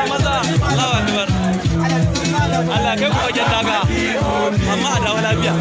maza Allahu akbar Allah kai ku wajen daga amma a dawo lafiya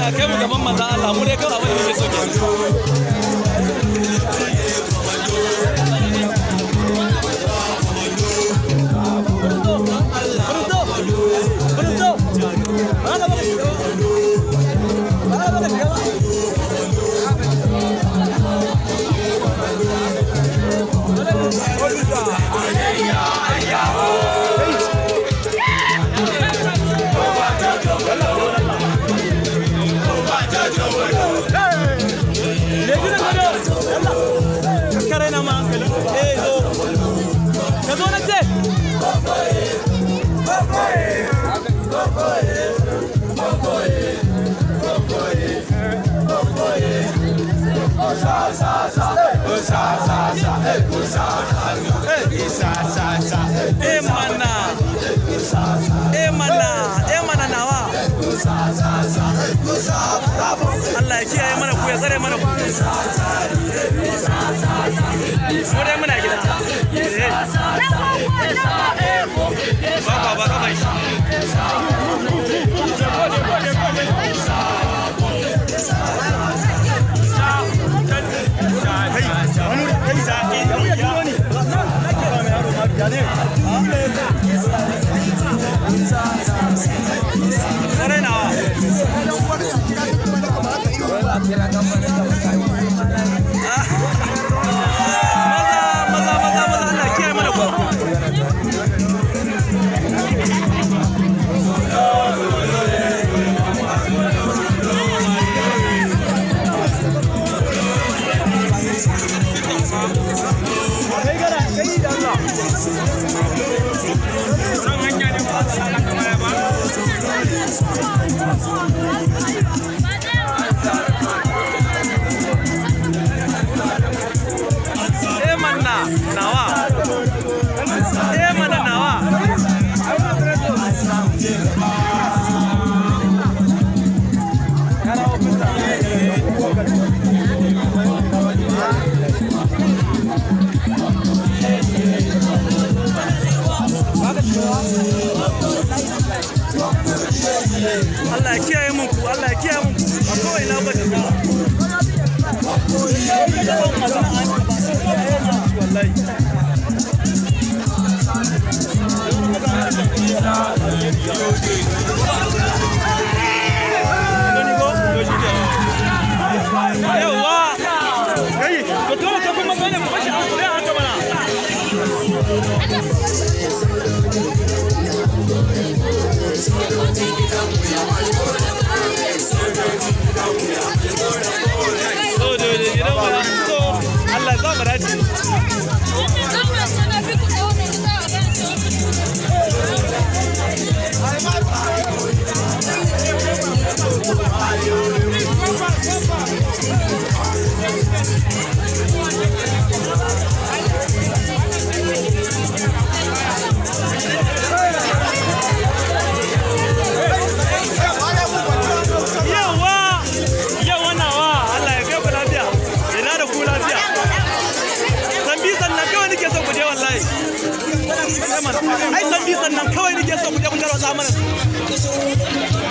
Allah kai mu gaban manzon Allah mu dai kawai abin da muke so kenan nawa Allah ya kiyaye mana ku ya tsare mana ku mu dai muna gida ba Allah ya kiyaye muku a kowa ina ba da Allah za mu dace. sa mana